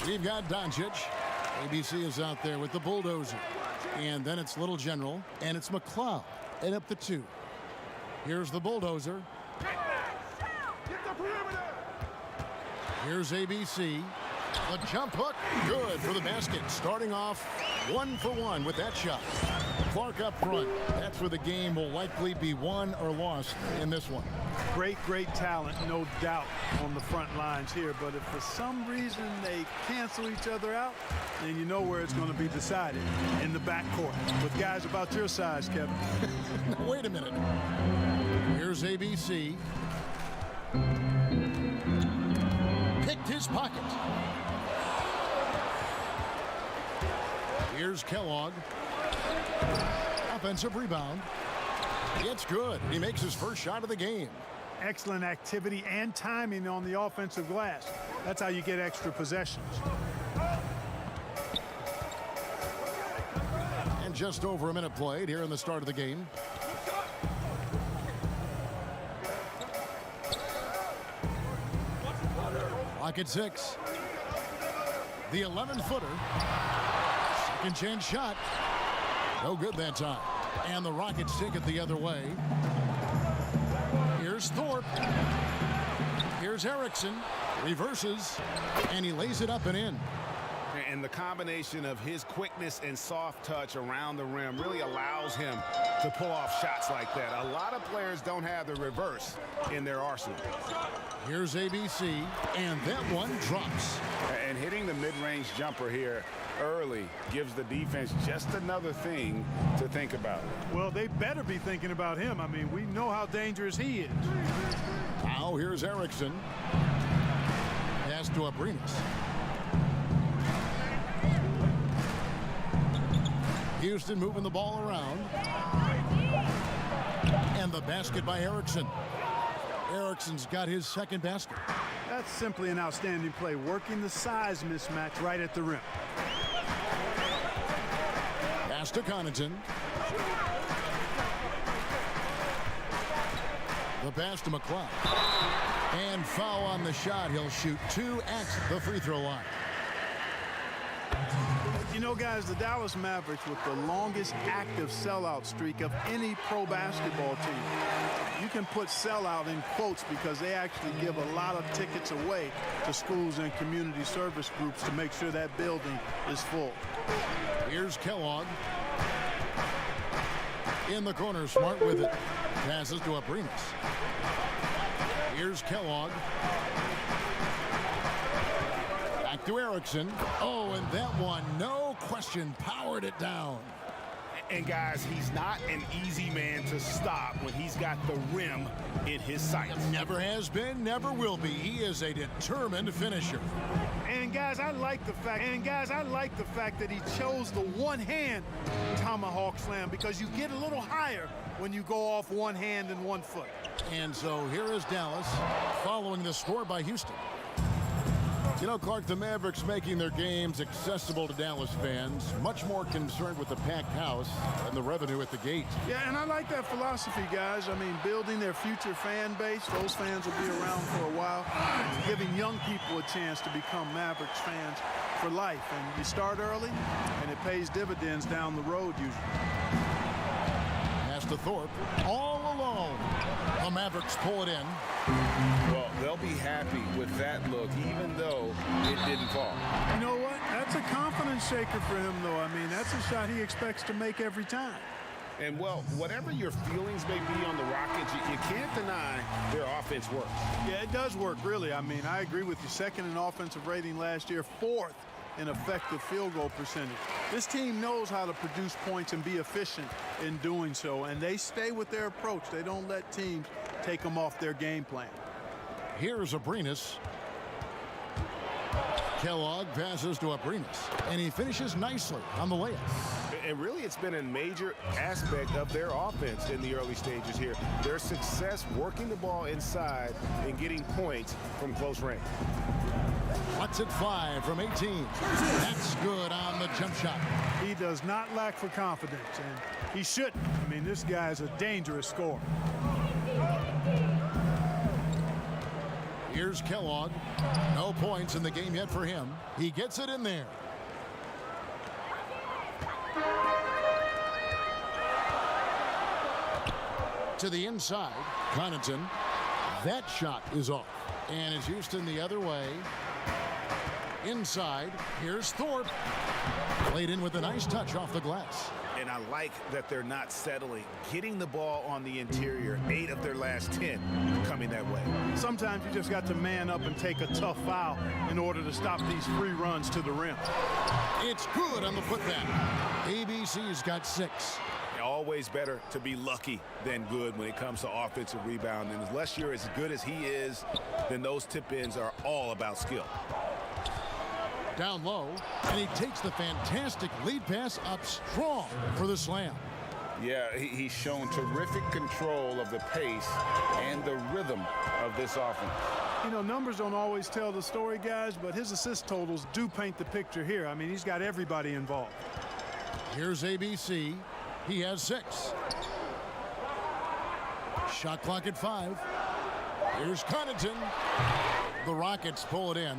We've got Doncic. ABC is out there with the bulldozer. And then it's Little General, and it's McLeod. And up the 2. Here's the bulldozer. Here's ABC. The jump hook, good for the basket. Starting off 1 for 1 with that shot. Clark up front. That's where the game will likely be won or lost in this one. Great talent, no doubt, on the front lines here. But if for some reason they cancel each other out, then you know where it's going to be decided, in the backcourt with guys about your size, Kevin. Wait a minute. Here's ABC. Picked his pocket. Here's Kellogg. Offensive rebound. It's good. He makes his first shot of the game. Excellent activity and timing on the offensive glass. That's how you get extra possessions. And just over a minute played here in the start of the game. Clock at 6. The 11-footer. Second chance shot. No good that time. And the Rockets take it the other way. Here's Thorpe. Here's Erickson. Reverses. And he lays it up and in. And the combination of his quickness and soft touch around the rim really allows him to pull off shots like that. A lot of players don't have the reverse in their arsenal. Here's ABC. And that one drops. And hitting the mid-range jumper here early gives the defense just another thing to think about. Well, they better be thinking about him. I mean, we know how dangerous he is. Now here's Erickson. Pass to Abrinas. Houston moving the ball around. And the basket by Erickson. Erickson's got his second basket. That's simply an outstanding play, working the size mismatch right at the rim. Pass to Connaughton. The pass to McLeod. And foul on the shot. He'll shoot 2 at the free throw line. You know, guys, the Dallas Mavericks with the longest active sellout streak of any pro basketball team. You can put sellout in quotes because they actually give a lot of tickets away to schools and community service groups to make sure that building is full. Here's Kellogg. In the corner, Smart with it. Passes to Abrinas. Here's Kellogg. Back to Erickson. Oh, and that one, no question, powered it down. And guys, he's not an easy man to stop when he's got the rim in his sights. Never has been, never will be. He is a determined finisher. And guys, I like the fact that he chose the one-hand tomahawk slam because you get a little higher when you go off one hand and 1 foot. And so here is Dallas following the score by Houston. You know, Clark, the Mavericks making their games accessible to Dallas fans, much more concerned with the packed house and the revenue at the gate. Yeah, and I like that philosophy, guys. I mean, building their future fan base, those fans will be around for a while, giving young people a chance to become Mavericks fans for life. And you start early, and it pays dividends down the road usually. Pass to Thorpe, all alone. The Mavericks pull it in. Well, they'll be happy with that look, even though it didn't fall. You know what? That's a confidence shaker for him, though. I mean, that's a shot he expects to make every time. And, well, whatever your feelings may be on the Rockets, you can't deny their offense works. Yeah, it does work, really. I mean, I agree with you. Second in offensive rating last year, 4th in effective field goal percentage. This team knows how to produce points and be efficient in doing so, and they stay with their approach. They don't let teams take them off their game plan. Here's Abrinas. Kellogg passes to Abrinas, and he finishes nicely on the layup. And really, it's been a major aspect of their offense in the early stages here. Their success working the ball inside and getting points from close range. What's at 5 from 18? That's good on the jump shot. He does not lack for confidence, and he shouldn't. I mean, this guy's a dangerous scorer. Here's Kellogg. No points in the game yet for him. He gets it in there. To the inside. Connaughton. That shot is off. And it's Houston the other way. Inside. Here's Thorpe. Played in with a nice touch off the glass. And I like that they're not settling. Getting the ball on the interior, 8 of their last 10 coming that way. Sometimes you just got to man up and take a tough foul in order to stop these free runs to the rim. It's good on the putback. ABC's got 6. Always better to be lucky than good when it comes to offensive rebound. And unless you're as good as he is, then those tip-ins are all about skill. Down low, and he takes the fantastic lead pass up strong for the slam. Yeah, he's shown terrific control of the pace and the rhythm of this offense. You know, numbers don't always tell the story, guys, but his assist totals do paint the picture here. I mean, he's got everybody involved. Here's ABC. He has 6. Shot clock at 5. Here's Connaughton. The Rockets pull it in.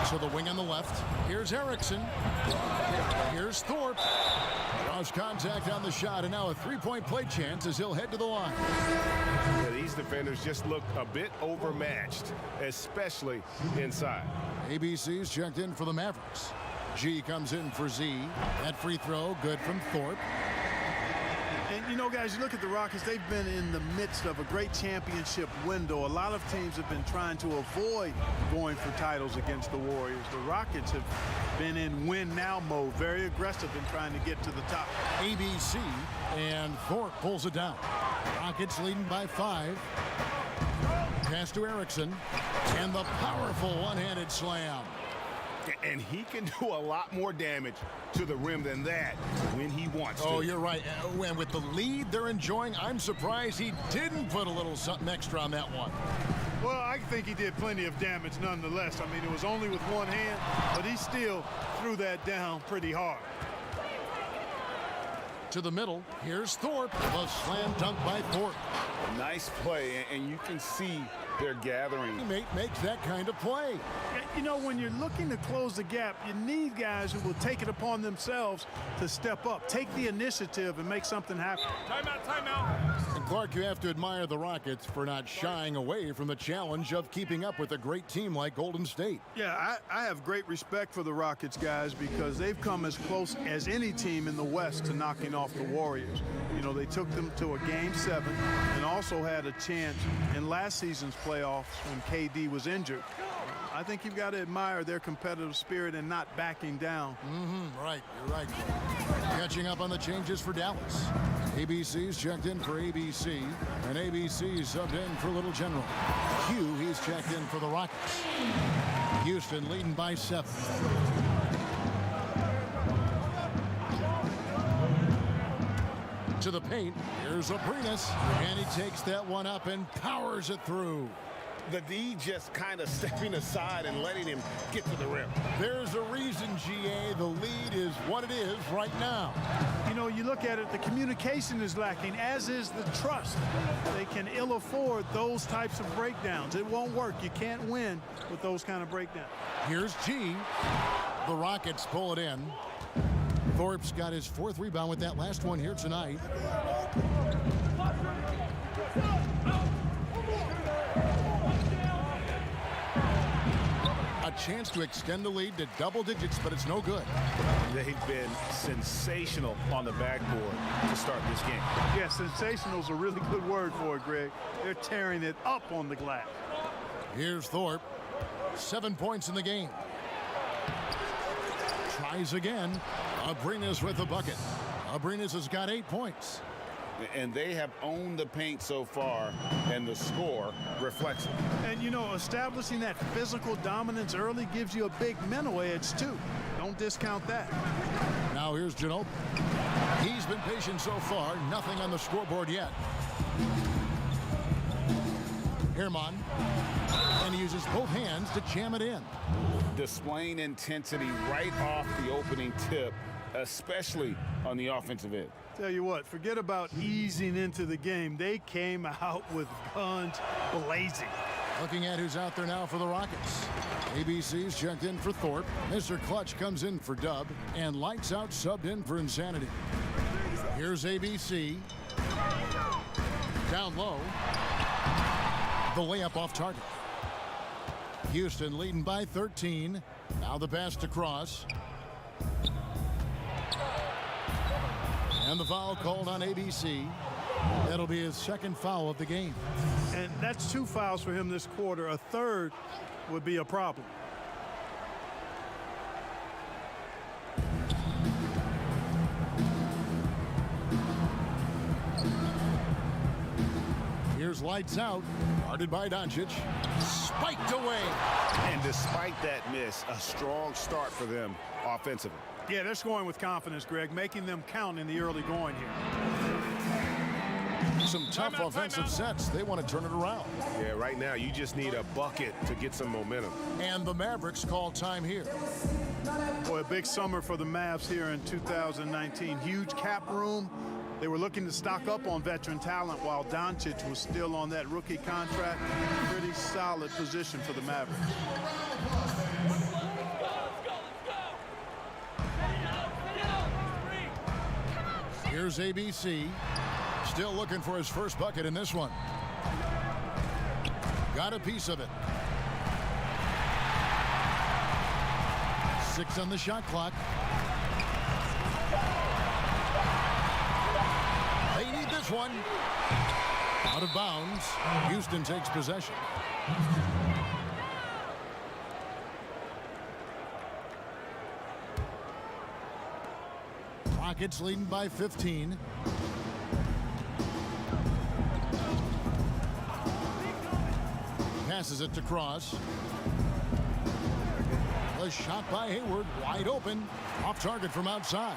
To the wing on the left. Here's Erickson. Here's Thorpe. Draws contact on the shot, and now a three-point play chance as he'll head to the line. Yeah, these defenders just look a bit overmatched, especially inside. ABC's checked in for the Mavericks. G comes in for Z. That free throw, good from Thorpe. And, you know, guys, you look at the Rockets, they've been in the midst of a great championship window. A lot of teams have been trying to avoid going for titles against the Warriors. The Rockets have been in win-now mode, very aggressive in trying to get to the top. ABC, and Thorpe pulls it down. Rockets leading by 5. Pass to Erickson, and the powerful one-handed slam. And he can do a lot more damage to the rim than that when he wants to. Oh, you're right. And with the lead they're enjoying, I'm surprised he didn't put a little something extra on that one. Well, I think he did plenty of damage nonetheless. I mean, it was only with one hand, but he still threw that down pretty hard. To the middle, here's Thorpe. The slam dunk by Thorpe. Nice play, and you can see they're gathering. Teammate makes that kind of play. You know, when you're looking to close the gap, you need guys who will take it upon themselves to step up, take the initiative, and make something happen. Timeout, timeout. And Clark, you have to admire the Rockets for not shying away from the challenge of keeping up with a great team like Golden State. Yeah, I have great respect for the Rockets, guys, because they've come as close as any team in the West to knocking off the Warriors. You know, they took them to a Game 7 and also had a chance in last season's playoffs when KD was injured. I think you've got to admire their competitive spirit and not backing down. Right, you're right. Catching up on the changes for Dallas. ABC's checked in for ABC, and ABC's subbed in for Little General. Q, he's checked in for the Rockets. Houston leading by 7. To the paint, here's Abrinas, and he takes that one up and powers it through. The D just kind of stepping aside and letting him get to the rim. There's a reason, GA, the lead is what it is right now. You know, you look at it, the communication is lacking, as is the trust. They can ill afford those types of breakdowns. It won't work. You can't win with those kind of breakdowns. Here's G. The Rockets pull it in. Thorpe's got his 4th rebound with that last one here tonight. A chance to extend the lead to double digits, but it's no good. They've been sensational on the backboard to start this game. Yeah, sensational is a really good word for it, Greg. They're tearing it up on the glass. Here's Thorpe. 7 points in the game. Tries again. Abrinas with the bucket. Abrinas has got 8 points. And they have owned the paint so far, and the score reflects it. And, you know, establishing that physical dominance early gives you a big mental edge, too. Don't discount that. Now here's Ginobili. He's been patient so far. Nothing on the scoreboard yet. Herman. And he uses both hands to jam it in. Displaying intensity right off the opening tip, especially on the offensive end. Tell you what, forget about easing into the game. They came out with guns blazing. Looking at who's out there now for the Rockets. ABC's checked in for Thorpe. Mr. Clutch comes in for Dub. And Lights Out subbed in for Insanity. Here's ABC. Down low. The layup off target. Houston leading by 13. Now the pass to Cross. And the foul called on ABC. That'll be his second foul of the game. And that's 2 fouls for him this quarter. A third would be a problem. Here's Lights Out, guarded by Doncic. Spiked away. And despite that miss, a strong start for them offensively. Yeah, they're scoring with confidence, Greg, making them count in the early going here. Some tough offensive sets. They want to turn it around. Yeah, right now you just need a bucket to get some momentum. And the Mavericks call time here. Boy, a big summer for the Mavs here in 2019. Huge cap room. They were looking to stock up on veteran talent while Doncic was still on that rookie contract. Pretty solid position for the Mavericks. Here's ABC. Still looking for his first bucket in this one. Got a piece of it. 6 on the shot clock. They need this one. Out of bounds. Houston takes possession. Rockets leading by 15. Passes it to Cross. A shot by Hayward, wide open, off target from outside.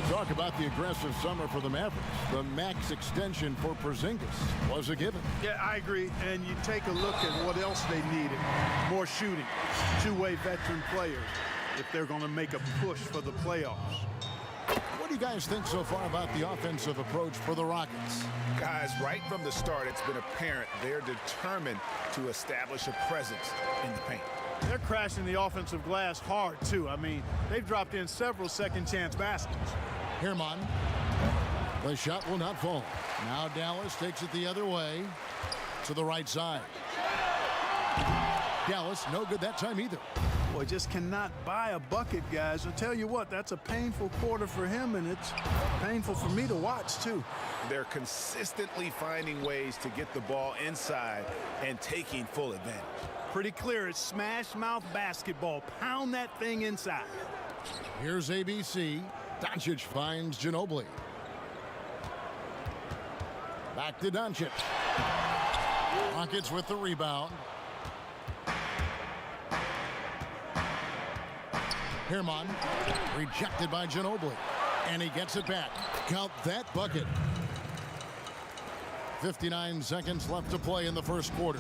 Talk about the aggressive summer for the Mavericks. The max extension for Porzingis was a given. Yeah, I agree. And you take a look at what else they needed. More shooting, two-way veteran players if they're going to make a push for the playoffs. What do you guys think so far about the offensive approach for the Rockets? Guys, right from the start, it's been apparent they're determined to establish a presence in the paint. They're crashing the offensive glass hard, too. I mean, they've dropped in several second-chance baskets. Herman. The shot will not fall. Now Dallas takes it the other way to the right side. Dallas, no good that time either. Boy, just cannot buy a bucket, guys. I'll tell you what, that's a painful quarter for him, and it's painful for me to watch, too. They're consistently finding ways to get the ball inside and taking full advantage. Pretty clear, it's smash mouth basketball. Pound that thing inside. Here's ABC. Doncic finds Ginobili. Back to Doncic. Rockets with the rebound. Herman rejected by Ginobili. And he gets it back. Count that bucket. 59 seconds left to play in the first quarter.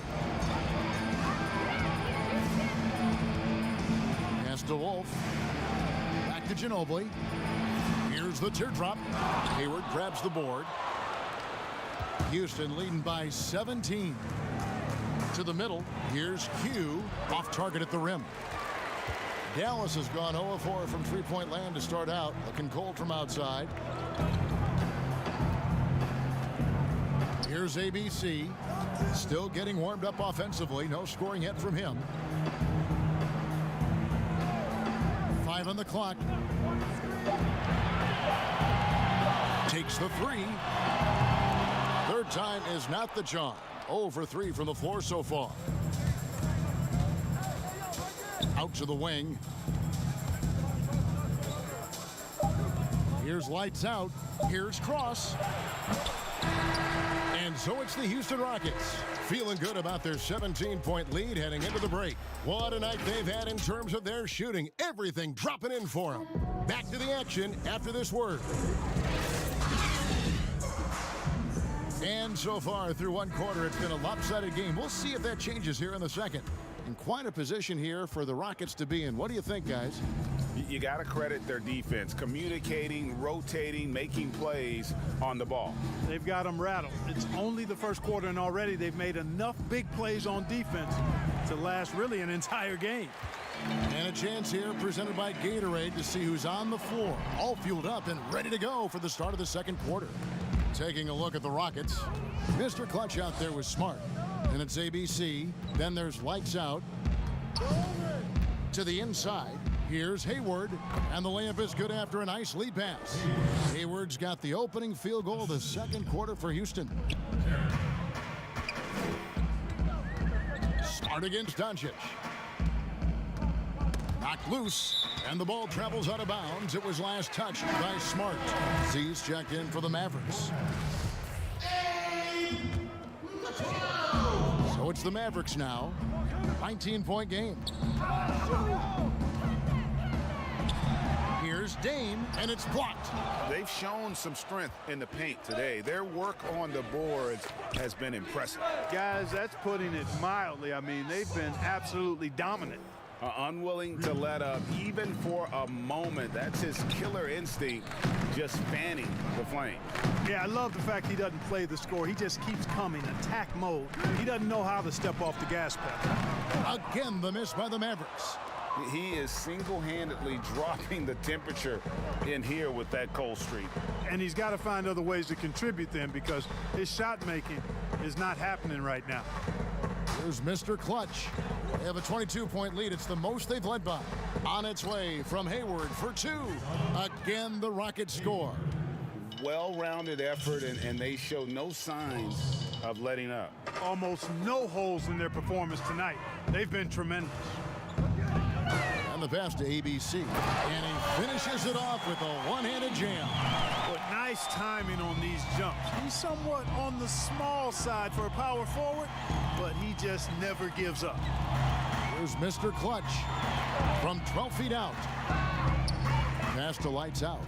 Pass to Wolf. Back to Ginobili. Here's the teardrop. Hayward grabs the board. Houston leading by 17. To the middle. Here's Q. Off target at the rim. Dallas has gone 0-4 from three-point land to start out. Looking cold from outside. Here's ABC. Still getting warmed up offensively. No scoring yet from him. 5 on the clock. Takes the three. Third time is not the charm. 0 for 3 from the floor so far. Out to the wing. Here's Lights Out. Here's Cross. And so it's the Houston Rockets. Feeling good about their 17-point lead heading into the break. What a night they've had in terms of their shooting. Everything dropping in for them. Back to the action after this word. And so far through one quarter, it's been a lopsided game. We'll see if that changes here in the second. And quite a position here for the Rockets to be in. What do you think, guys? You got to credit their defense, communicating, rotating, making plays on the ball. They've got them rattled. It's only the first quarter, and already they've made enough big plays on defense to last really an entire game. And a chance here presented by Gatorade to see who's on the floor, all fueled up and ready to go for the start of the second quarter. Taking a look at the Rockets, Mr. Clutch out there was Smart. And it's ABC. Then there's lights out. To the inside. Here's Hayward. And the layup is good after a nice lead pass. Hayward's got the opening field goal of the second quarter for Houston. Smart against Doncic. Knocked loose. And the ball travels out of bounds. It was last touched by Smart. Z's checked in for the Mavericks. So it's the Mavericks now. 19-point game. Here's Dame, and it's blocked. They've shown some strength in the paint today. Their work on the boards has been impressive. Guys, that's putting it mildly. I mean, they've been absolutely dominant. Unwilling to let up even for a moment. That's his killer instinct, just fanning the flame. Yeah, I love the fact he doesn't play the score. He just keeps coming, attack mode. He doesn't know how to step off the gas pedal. Again, the miss by the Mavericks. He is single-handedly dropping the temperature in here with that cold streak. And he's got to find other ways to contribute then, because his shot making is not happening right now. Here's Mr. Clutch. They have a 22-point lead. It's the most they've led by. On its way from Hayward for two. Again, the Rockets score. Well-rounded effort, and they show no signs of letting up. Almost no holes in their performance tonight. They've been tremendous. And the pass to ABC. And he finishes it off with a one-handed jam. But nice timing on these jumps. He's somewhat on the small side for a power forward, but he just never gives up. Here's Mr. Clutch from 12 feet out. Pass to lights out.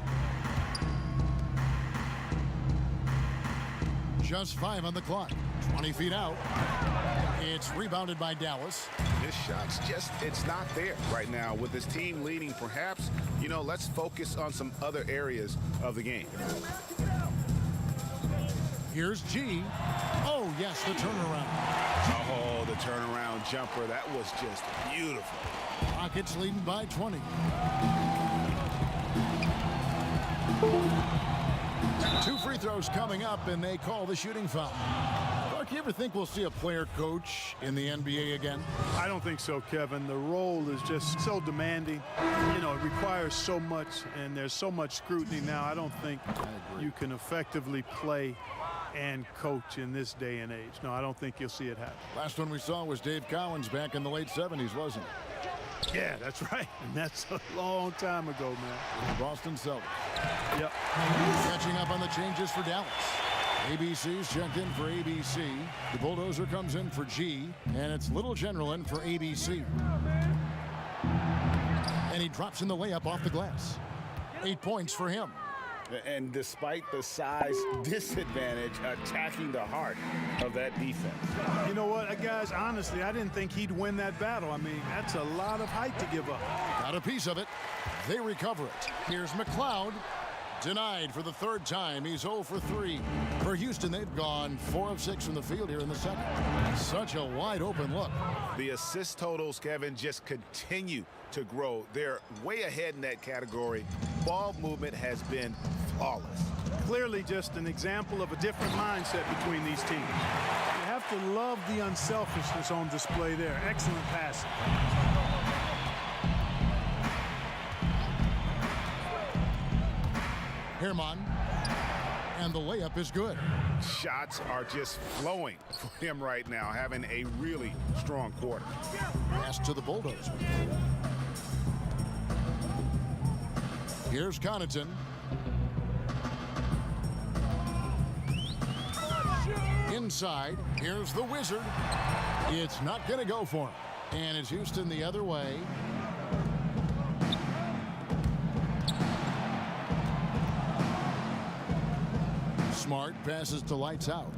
Just 5 on the clock. 20 feet out. It's rebounded by Dallas. His shot's just, it's not there right now. With his team leading, perhaps, let's focus on some other areas of the game. Here's G. Oh, yes, the turnaround. Oh, the turnaround jumper. That was just beautiful. Rockets leading by 20. 2 free throws coming up, and they call the shooting foul. Clark, you ever think we'll see a player coach in the NBA again? I don't think so, Kevin. The role is just so demanding. It requires so much, and there's so much scrutiny now. I don't think you can effectively play and coach in this day and age. No, I don't think you'll see it happen. Last one we saw was Dave Cowens back in the late 70s, wasn't it? Yeah, that's right. And that's a long time ago, man. Boston Celtics. Yep. Catching up on the changes for Dallas. ABC's checked in for ABC. The bulldozer comes in for G, and it's Little General in for ABC. And he drops in the layup off the glass. 8 points for him. And despite the size disadvantage, attacking the heart of that defense. You know what, guys, honestly, I didn't think he'd win that battle. I mean, that's a lot of height to give up. Got a piece of it. They recover it. Here's McLeod. Denied for the third time. He's 0 for 3. For Houston, they've gone 4 of 6 from the field here in the second. Such a wide open look. The assist totals, Kevin, just continue to grow. They're way ahead in that category. Ball movement has been flawless. Clearly just an example of a different mindset between these teams. You have to love the unselfishness on display there. Excellent passing. Herman. And the layup is good. Shots are just flowing for him right now, having a really strong quarter. Pass to the bulldozer. Here's Connaughton. Inside. Here's the Wizard. It's not going to go for him. And it's Houston the other way. Smart passes to lights out.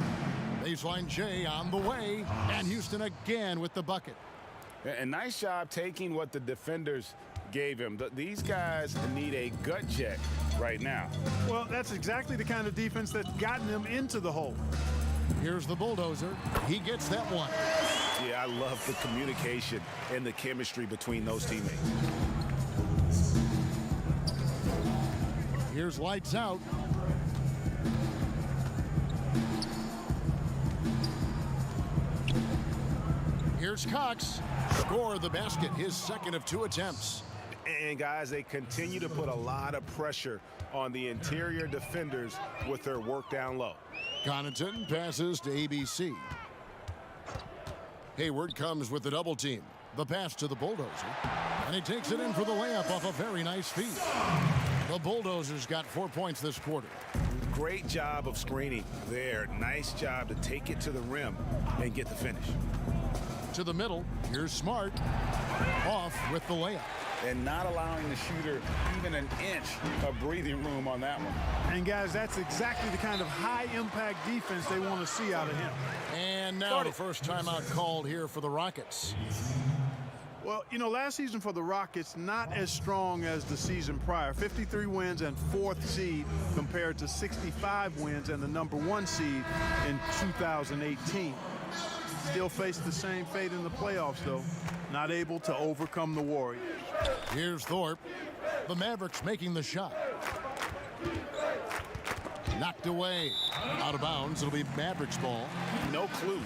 Baseline J on the way. And Houston again with the bucket. And nice job taking what the defenders gave him. These guys need a gut check right now. Well, that's exactly the kind of defense that's gotten them into the hole. Here's the bulldozer. He gets that one. Yeah, I love the communication and the chemistry between those teammates. Here's lights out. Here's Cox. Score the basket, his second of 2 attempts. And guys, they continue to put a lot of pressure on the interior defenders with their work down low. Connaughton passes to ABC. Hayward comes with the double team. The pass to the bulldozer. And he takes it in for the layup off a very nice feed. The Bulldozers got 4 points this quarter. Great job of screening there. Nice job to take it to the rim and get the finish. To the middle. Here's Smart. Off with the layup. And not allowing the shooter even an inch of breathing room on that one. And guys, that's exactly the kind of high-impact defense they want to see out of him. And now the first timeout called here for the Rockets. Well, you know, last season for the Rockets, not as strong as the season prior. 53 wins and 4th seed compared to 65 wins and the #1 seed in 2018. Still face the same fate in the playoffs, though. Not able to overcome the Warriors. Here's Thorpe. The Mavericks making the shot. Knocked away. Out of bounds. It'll be Mavericks ball. No clue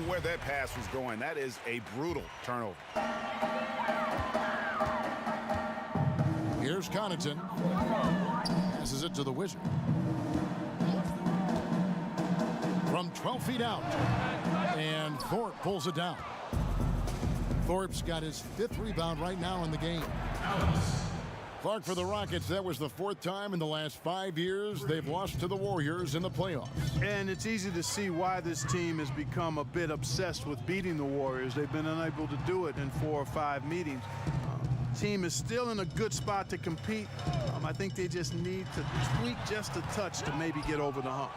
where that pass was going. That is a brutal turnover. Here's Connaughton. Passes it to the Wizard. From 12 feet out. And Thorpe pulls it down. Thorpe's got his 5th rebound right now in the game. Clark, for the Rockets, that was the 4th time in the last 5 years they've lost to the Warriors in the playoffs. And it's easy to see why this team has become a bit obsessed with beating the Warriors. They've been unable to do it in 4 or 5 meetings. Team is still in a good spot to compete. I think they just need to tweak just a touch to maybe get over the hump.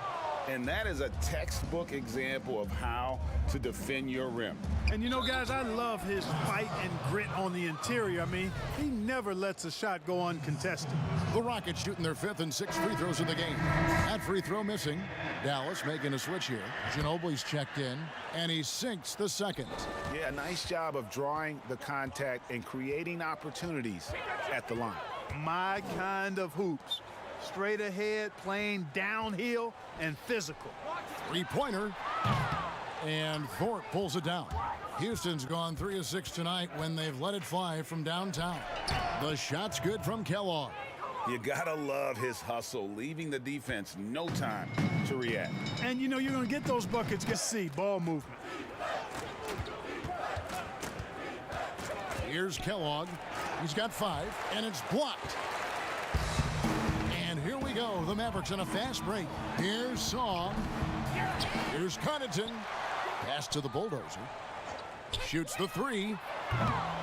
And that is a textbook example of how to defend your rim. And you know, guys, I love his fight and grit on the interior. I mean, he never lets a shot go uncontested. The Rockets shooting their 5th and 6th free throws in the game. That free throw missing. Dallas making a switch here. Ginobili's checked in, and he sinks the second. Yeah, nice job of drawing the contact and creating opportunities at the line. My kind of hoops. Straight ahead, playing downhill, and physical. Three-pointer. And Thorpe pulls it down. Houston's gone 3 of 6 tonight when they've let it fly from downtown. The shot's good from Kellogg. You gotta love his hustle, leaving the defense no time to react. And you know you're gonna get those buckets. Get see ball movement. Here's Kellogg. He's got 5, and it's blocked. And here we go. The Mavericks on a fast break. Here's Song. Here's Connaughton. Pass to the bulldozer. Shoots the 3.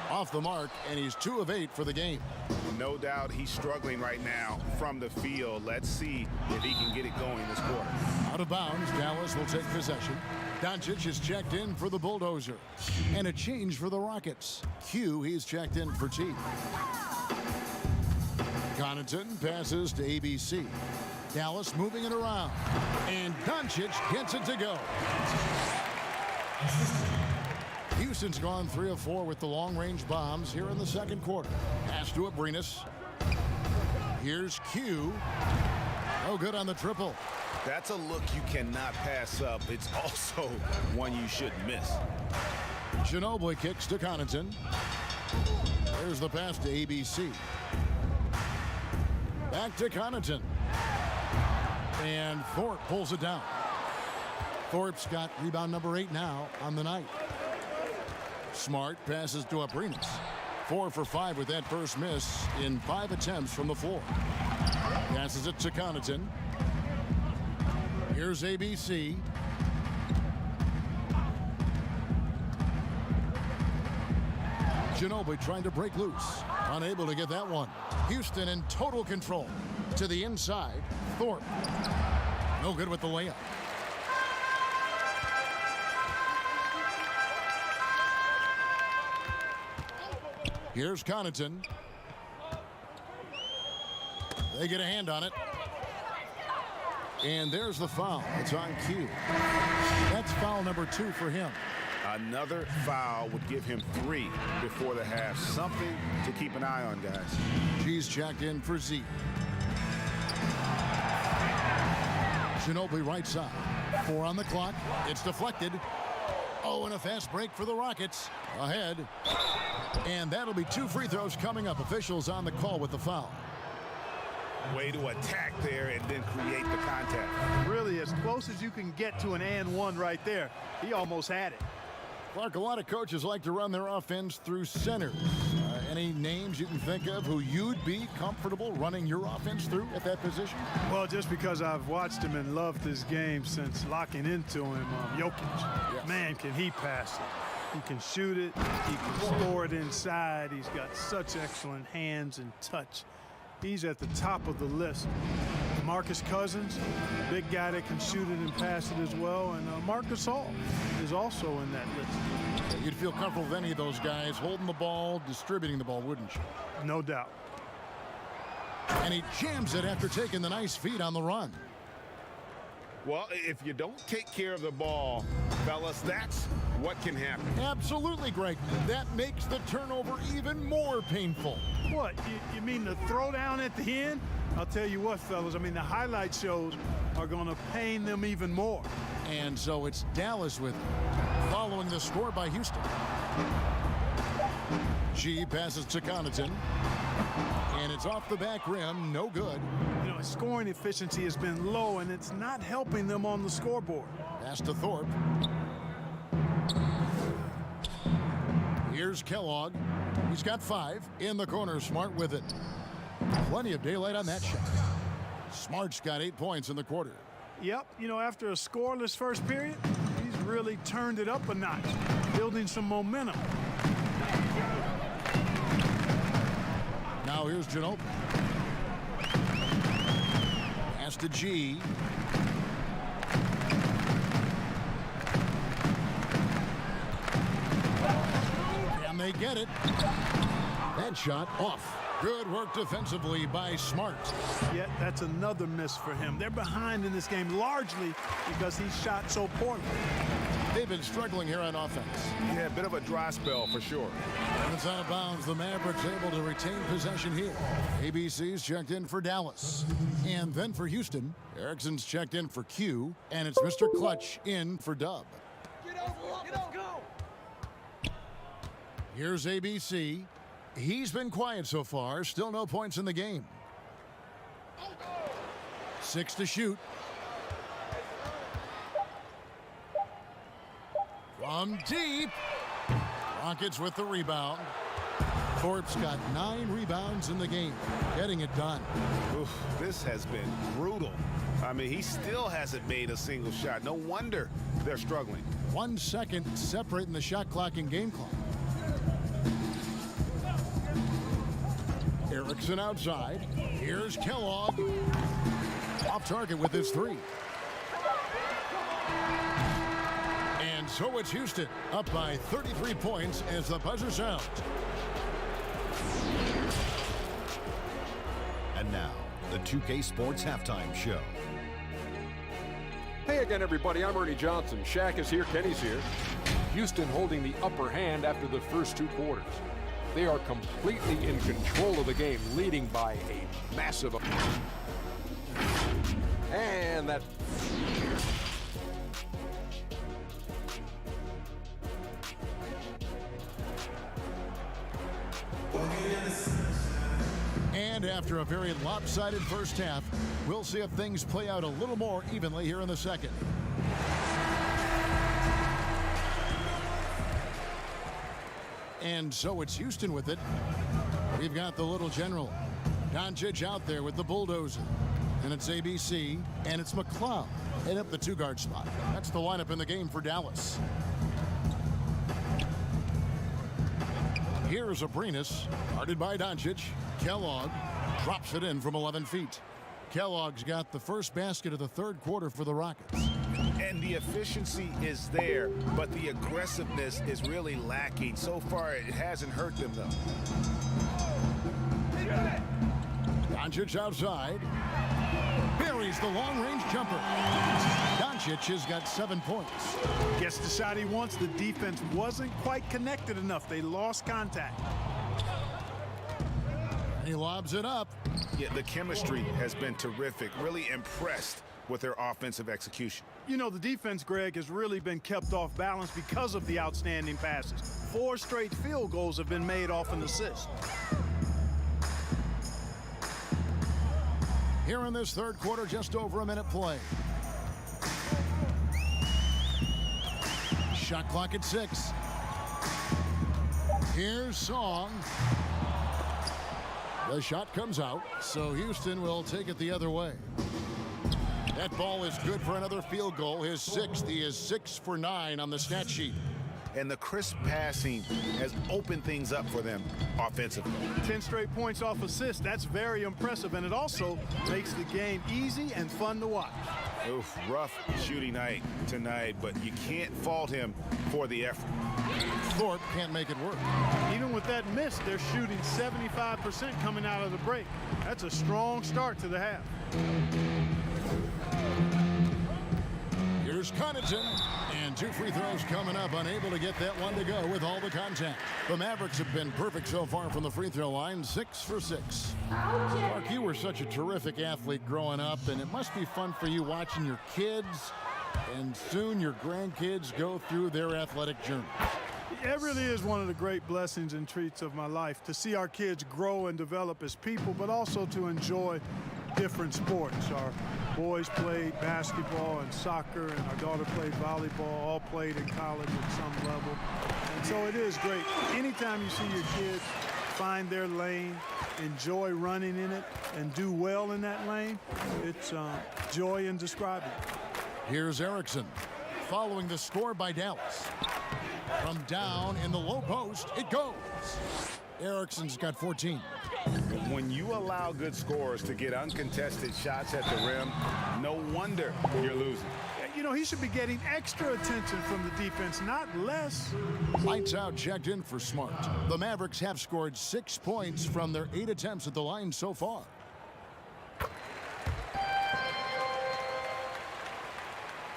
Off the mark, and he's 2 of 8 for the game. No doubt he's struggling right now from the field. Let's see if he can get it going this quarter. Out of bounds, Dallas will take possession. Doncic is checked in for the bulldozer. And a change for the Rockets. Q, he's checked in for T. Connaughton passes to ABC. Dallas moving it around. And Doncic gets it to go. Houston's gone 3 of 4 with the long-range bombs here in the second quarter. Pass to Abrinas. Here's Q. No good on the triple. That's a look you cannot pass up. It's also one you shouldn't miss. Ginobili kicks to Connaughton. There's the pass to ABC. Back to Connaughton. And Thorpe pulls it down. Thorpe's got rebound number 8 now on the night. Smart passes to Abrinas. 4 for 5 with that first miss in 5 attempts from the floor. Passes it to Connaughton. Here's ABC. Ginobili trying to break loose. Unable to get that one. Houston in total control. To the inside. Thorpe. No good with the layup. Here's Connaughton. They get a hand on it. And there's the foul. It's on cue. That's foul number 2 for him. Another foul would give him 3 before the half. Something to keep an eye on, guys. She's checked in for Z. Ginobili right side. 4 on the clock. It's deflected. Oh, and a fast break for the Rockets. Ahead. And that'll be 2 free throws coming up. Officials on the call with the foul. Way to attack there and then create the contact. Really as close as you can get to an and one right there. He almost had it. Clark, a lot of coaches like to run their offense through centers. Any names you can think of who you'd be comfortable running your offense through at that position? Well, just because I've watched him and loved his game since locking into him, Jokic. Yes. Man, can he pass it. He can shoot it. He can score it inside. He's got such excellent hands and touch. He's at the top of the list. Marcus Cousins, big guy that can shoot it and pass it as well. And Marcus Hall is also in that list. You'd feel comfortable with any of those guys holding the ball, distributing the ball, wouldn't you? No doubt. And he jams it after taking the nice feed on the run. Well, if you don't take care of the ball, fellas, that's what can happen. Absolutely, Greg. That makes the turnover even more painful. What, you mean the throwdown at the end? I'll tell you what, fellas, I mean, the highlight shows are going to pain them even more. And so it's Dallas with it, following the score by Houston. She passes to Connaughton. And it's off the back rim, no good. You know, his scoring efficiency has been low, and it's not helping them on the scoreboard. Pass to Thorpe. Here's Kellogg. He's got 5 in the corner. Smart with it. Plenty of daylight on that shot. Smart's got 8 points in the quarter. Yep, you know, after a scoreless first period, he's really turned it up a notch, building some momentum. Now here's Ginobili. Pass to G. And they get it. That shot off. Good work defensively by Smart. Yet that's another miss for him. They're behind in this game largely because he shot so poorly. They've been struggling here on offense. Yeah, a bit of a dry spell for sure. And it's out of bounds. The Mavericks able to retain possession here. ABC's checked in for Dallas. And then for Houston, Erickson's checked in for Q. And it's Mr. Clutch in for Dub. Here's ABC. He's been quiet so far. Still no points in the game. 6 to shoot. From deep. Rockets with the rebound. Thorpe's got 9 rebounds in the game. Getting it done. Oof, this has been brutal. I mean, he still hasn't made a single shot. No wonder they're struggling. 1 second separating the shot clock and game clock. Erickson outside. Here's Kellogg. Off target with his 3. And so it's Houston up by 33 points as the buzzer sounds. And now, the 2K Sports Halftime Show. Hey again, everybody. I'm Ernie Johnson. Shaq is here. Kenny's here. Houston holding the upper hand after the first 2 quarters. They are completely in control of the game, leading by a massive. And that. And after a very lopsided first half, we'll see if things play out a little more evenly here in the second. And so it's Houston with it. We've got the little general. Doncic out there with the bulldozer. And it's ABC, and it's McCloud head up the 2-guard spot. That's the lineup in the game for Dallas. Here's Abrinas, guarded by Doncic. Kellogg drops it in from 11 feet. Kellogg's got the first basket of the 3rd quarter for the Rockets. And And the efficiency is there, but the aggressiveness is really lacking. So far, it hasn't hurt them, though. Doncic outside. Buries the long-range jumper. Doncic has got 7 points. Gets the shot he wants. The defense wasn't quite connected enough. They lost contact. He lobs it up. Yeah, the chemistry has been terrific. Really impressed with their offensive execution. You know, the defense, Greg, has really been kept off balance because of the outstanding passes. 4 straight field goals have been made off an assist. Here in this third quarter, just over a minute play. Shot clock at 6. Here's Song. The shot comes out, so Houston will take it the other way. That ball is good for another field goal, his 6th. He is 6 for 9 on the stat sheet. And the crisp passing has opened things up for them offensively. 10 straight points off assists. That's very impressive, and it also makes the game easy and fun to watch. Oof, rough shooting night tonight, but you can't fault him for the effort. Thorpe can't make it work. Even with that miss, they're shooting 75% coming out of the break. That's a strong start to the half. Here's Connaughton, and 2 free throws coming up, unable to get that one to go with all the contact. The Mavericks have been perfect so far from the free throw line, 6 for 6. Mark, you were such a terrific athlete growing up, and it must be fun for you watching your kids and soon your grandkids go through their athletic journey. It really is one of the great blessings and treats of my life to see our kids grow and develop as people, but also to enjoy different sports. Our boys played basketball and soccer, and our daughter played volleyball, all played in college at some level. And so it is great. Anytime you see your kids find their lane, enjoy running in it, and do well in that lane, it's joy indescribable. Here's Erickson, following the score by Dallas. From down in the low post, it goes. Erickson's got 14. When you allow good scorers to get uncontested shots at the rim, no wonder you're losing. You know, he should be getting extra attention from the defense, not less. Lights out checked in for Smart. The Mavericks have scored 6 points from their 8 attempts at the line so far.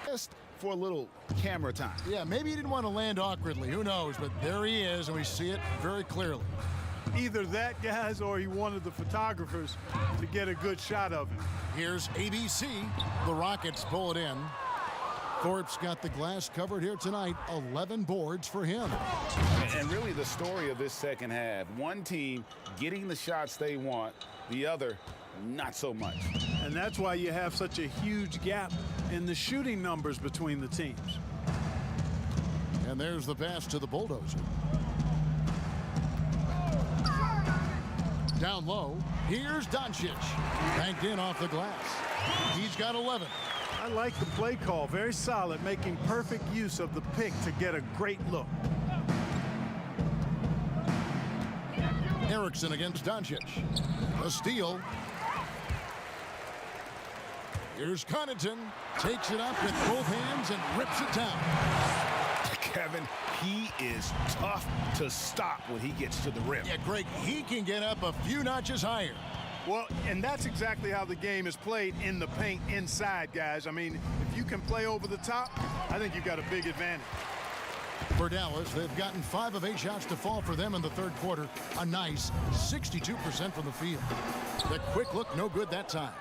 Just for a little camera time. Yeah, maybe he didn't want to land awkwardly. Who knows? But there he is, and we see it very clearly. Either that, guys, or he wanted the photographers to get a good shot of him. Here's ABC. The Rockets pull it in. Thorpe's got the glass covered here tonight. 11 boards for him. And really the story of this second half, one team getting the shots they want, the other not so much. And that's why you have such a huge gap in the shooting numbers between the teams. And there's the pass to the Bulldozer. Down low, here's Doncic. Banked in off the glass. He's got 11. I like the play call. Very solid, making perfect use of the pick to get a great look. Erickson against Doncic. A steal. Here's Connaughton. Takes it up with both hands and rips it down. Kevin, he is tough to stop when he gets to the rim. Yeah, Greg, he can get up a few notches higher. Well, and that's exactly how the game is played in the paint inside, guys. I mean, if you can play over the top, I think you've got a big advantage. For Dallas, they've gotten 5 of 8 shots to fall for them in the third quarter. A nice 62% from the field. The quick look, no good that time.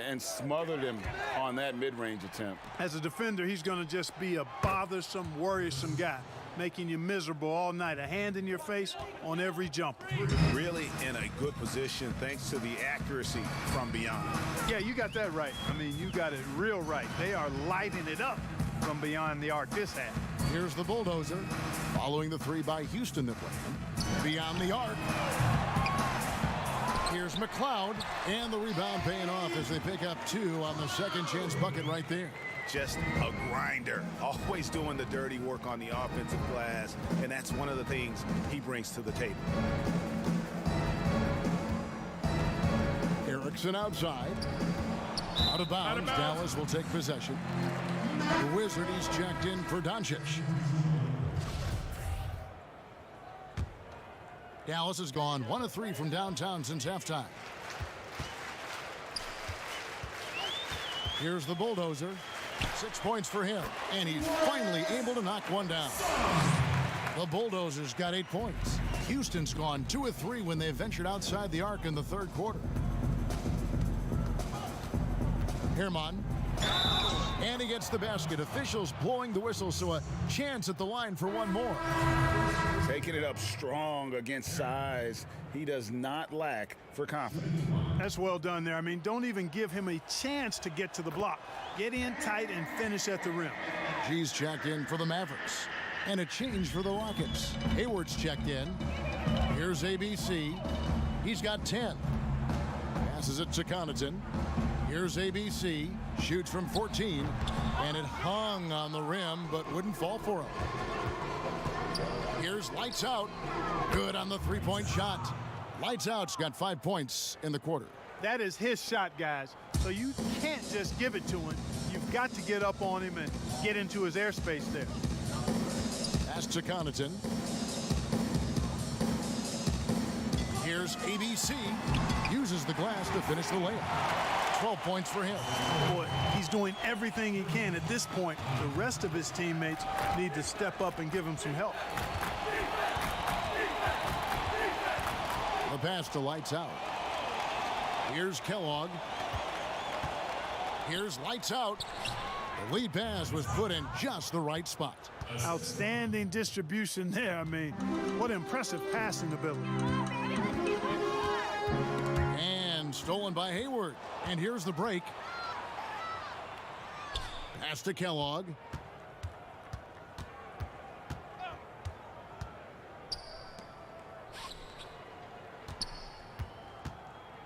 And smothered him on that mid-range attempt. As a defender, he's going to just be a bothersome, worrisome guy, making you miserable all night. A hand in your face on every jumper. Really in a good position thanks to the accuracy from beyond. Yeah, you got that right. I mean, you got it real right. They are lighting it up from beyond the arc this half. Here's the Bulldozer, following the 3 by Houston that played. Beyond the arc. Here's McLeod, and the rebound paying off as they pick up 2 on the second chance bucket right there. Just a grinder, always doing the dirty work on the offensive glass, and that's one of the things he brings to the table. Erickson outside. Out of bounds. Dallas will take possession. The Wizard, he's checked in for Doncic. Dallas has gone 1 of 3 from downtown since halftime. Here's the bulldozer. 6 points for him, and he's finally able to knock one down. The bulldozer's got 8 points. Houston's gone 2 of 3 when they ventured outside the arc in the third quarter. Herman. And he gets the basket. Officials blowing the whistle, so a chance at the line for one more. Taking it up strong against size. He does not lack for confidence. That's well done there. I mean, don't even give him a chance to get to the block. Get in tight and finish at the rim. G's checked in for the Mavericks. And a change for the Rockets. Hayward's checked in. Here's ABC. He's got 10. Passes it to Connaughton. Here's ABC. Shoots from 14. And it hung on the rim, but wouldn't fall for him. Here's Lights Out. Good on the three-point shot. Lights Out's got 5 points in the quarter. That is his shot, guys. So you can't just give it to him. You've got to get up on him and get into his airspace there. Pass to Connaughton. Here's ABC. Uses the glass to finish the layup. 12 points for him. Boy, he's doing everything he can at this point. The rest of his teammates need to step up and give him some help. The pass to Lights Out. Here's Kellogg. Here's Lights Out. The lead pass was put in just the right spot. Outstanding distribution there. I mean, what impressive passing ability. And stolen by Hayward. And here's the break. Pass to Kellogg.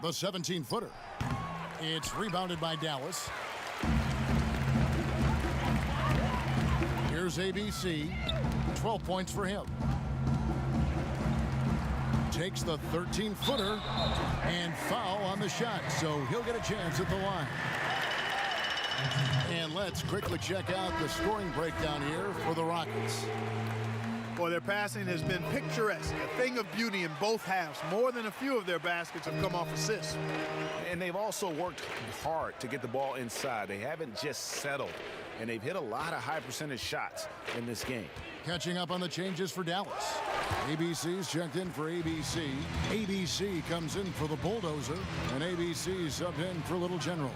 The 17-footer. It's rebounded by Dallas. Here's ABC. 12 points for him. Takes the 13-footer and foul on the shot, so he'll get a chance at the line. And let's quickly check out the scoring breakdown here for the Rockets. Boy, their passing has been picturesque, a thing of beauty in both halves. More than a few of their baskets have come off assists. And they've also worked hard to get the ball inside. They haven't just settled, and they've hit a lot of high percentage shots in this game. Catching up on the changes for Dallas. ABC's checked in for ABC. ABC comes in for the bulldozer, and ABC subbed in for Little General.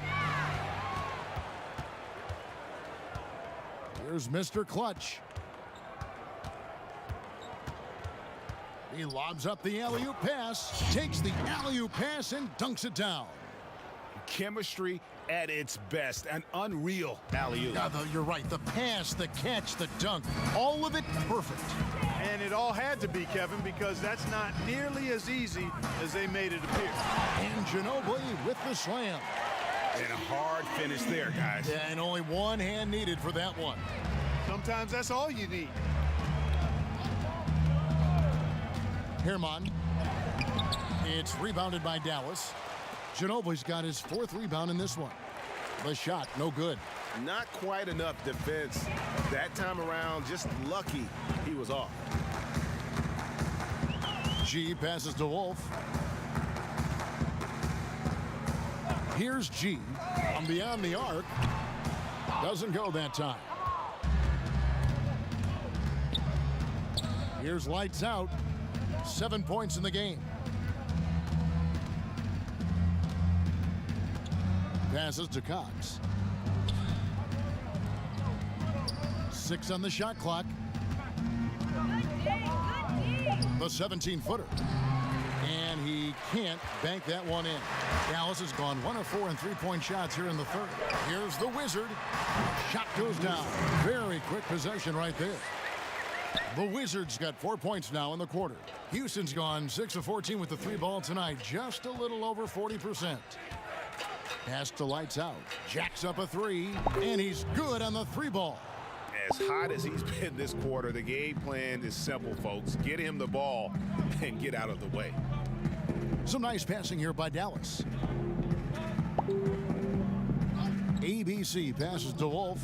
Here's Mr. Clutch. He lobs up the alley-oop pass, takes the alley-oop pass and dunks it down. Chemistry at its best, an unreal alley-oop. Yeah, you're right. The pass, the catch, the dunk, all of it perfect. And it all had to be, Kevin, because that's not nearly as easy as they made it appear. And Ginobili with the slam. And a hard finish there, guys. Yeah, and only one hand needed for that one. Sometimes that's all you need. Herman. It's rebounded by Dallas. Ginobili's got his 4th rebound in this one. The shot, no good. Not quite enough defense that time around. Just lucky he was off. G passes to Wolf. Here's G from beyond the arc. Doesn't go that time. Here's Lights Out. 7 points in the game. Passes to Cox. 6 on the shot clock. The 17-footer. And he can't bank that one in. Dallas has gone 1 of 4 in three-point shots here in the third. Here's the Wizard. Shot goes down. Very quick possession right there. The Wizards got 4 points now in the quarter. Houston's gone 6 of 14 with the 3-ball tonight. Just a little over 40%. Pass to Lights Out. Jacks up a 3, and he's good on the 3-ball. As hot as he's been this quarter, the game plan is simple, folks. Get him the ball and get out of the way. Some nice passing here by Dallas. ABC passes to Wolf.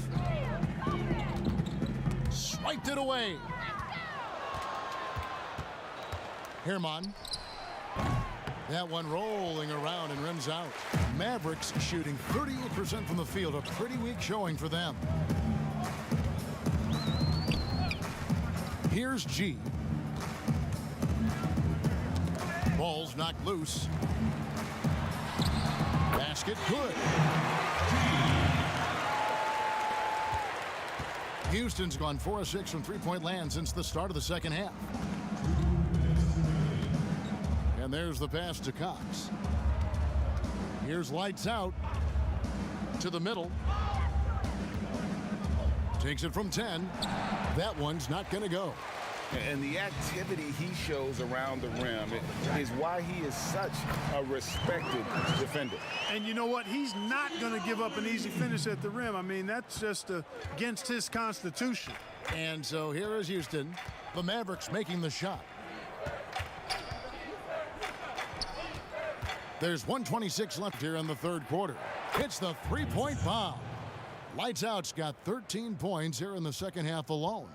Swiped it away. Herman. That one rolling around and rims out. Mavericks shooting 38% from the field. A pretty weak showing for them. Here's G. Ball's knocked loose. Basket good. Houston's gone 4 of 6 from three-point land since the start of the second half. And there's the pass to Cox. Here's lights out to the middle. Takes it from 10. That one's not going to go. And the activity he shows around the rim is why he is such a respected defender. And you know what? He's not going to give up an easy finish at the rim. I mean, that's just against his constitution. And so here is Houston. The Mavericks making the shot. There's 1:26 left here in the third quarter. It's the three-point bomb. Lights Out's got 13 points here in the second half alone.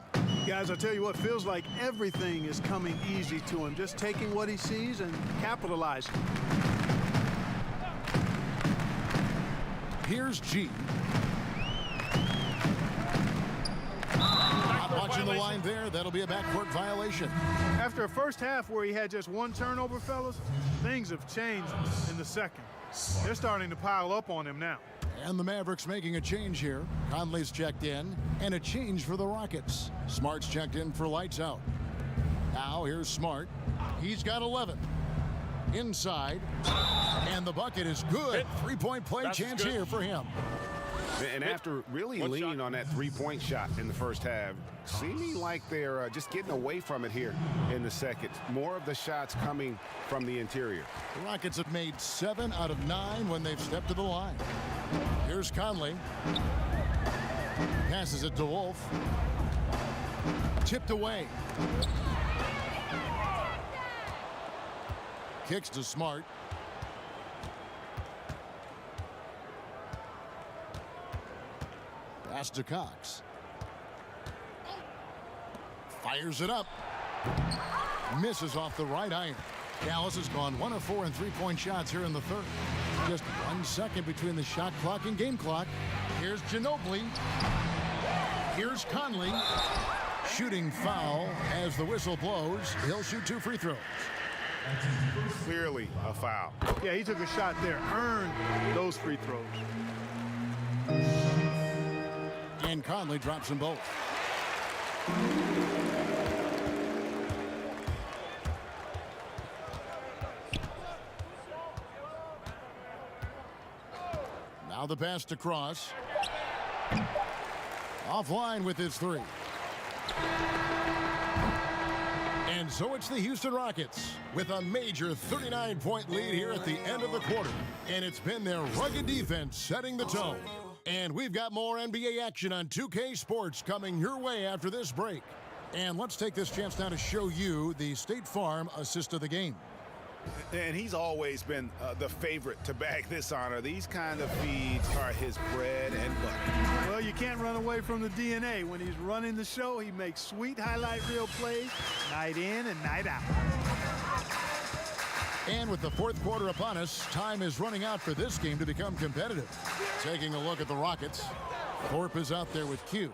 Guys, I tell you what, feels like everything is coming easy to him. Just taking what he sees and capitalizing. Here's G. Not watching the line there. That'll be a backcourt violation. After a first half where he had just one turnover, fellas, things have changed in the second. They're starting to pile up on him now. And the Mavericks making a change here. Conley's checked in, and a change for the Rockets. Smart's checked in for Lights Out. Now here's Smart. He's got 11. Inside, and the bucket is good. Three-point play chance here for him. And after really leaning on that three-point shot in the first half, seeming like they're just getting away from it here in the second. More of the shots coming from the interior. The Rockets have made 7 out of 9 when they've stepped to the line. Here's Conley. Passes it to Wolf. Tipped away. Kicks to Smart. Pass to Cox. Fires it up. Misses off the right iron. Dallas has gone 1 of 4 in three-point shots here in the third. Just 1 second between the shot clock and game clock. Here's Ginobili. Here's Conley. Shooting foul as the whistle blows. He'll shoot 2 free throws. Clearly a foul. Yeah, he took a shot there, earned those free throws. And Conley drops them both. Now the pass to Cross. Offline with his 3. And so it's the Houston Rockets with a major 39-point lead here at the end of the quarter. And it's been their rugged defense setting the tone. And we've got more NBA action on 2K Sports coming your way after this break. And let's take this chance now to show you the State Farm assist of the game. And he's always been the favorite to bag this honor. These kind of feeds are his bread and butter. Well, you can't run away from the DNA. When he's running the show, he makes sweet highlight reel plays night in and night out. And with the fourth quarter upon us, time is running out for this game to become competitive. Taking a look at the Rockets, Thorpe is out there with Q.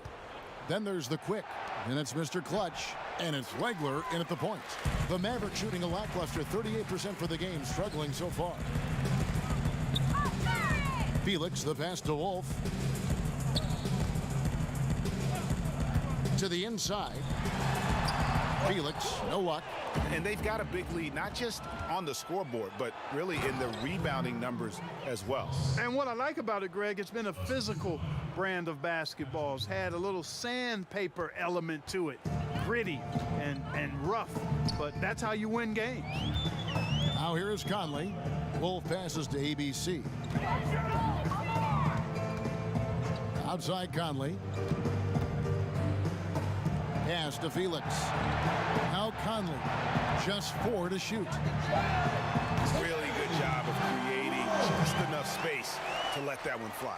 Then there's the Quick, and it's Mr. Clutch, and it's Legler in at the point. The Mavericks shooting a lackluster 38% for the game, struggling so far. Felix, the pass to Wolf. To the inside. Felix, no luck. And they've got a big lead, not just on the scoreboard, but really in the rebounding numbers as well. And what I like about it, Greg, it's been a physical brand of basketball. It's had a little sandpaper element to it. Gritty and rough, but that's how you win games. Now here is Conley. Wolf passes to ABC. Outside Conley. Pass to Felix. Now Conley. Just 4 to shoot. Really good job of creating just enough space to let that one fly.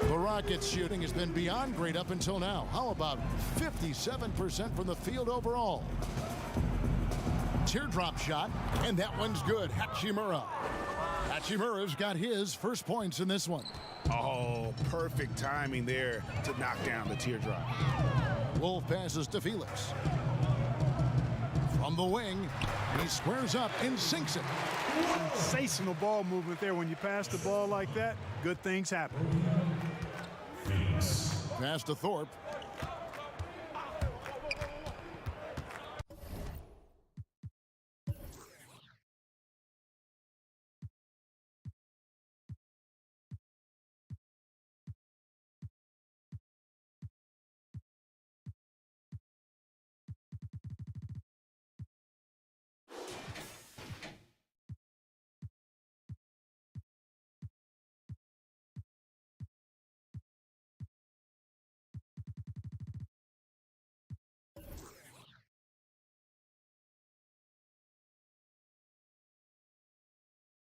The Rockets' shooting has been beyond great up until now. How about 57% from the field overall? Teardrop shot, and that one's good. Hachimura. Hachimura's got his first points in this one. Oh, perfect timing there to knock down the teardrop. Wolf passes to Felix. From the wing, he squares up and sinks it. Sensational ball movement there. When you pass the ball like that, good things happen. Pass to Thorpe.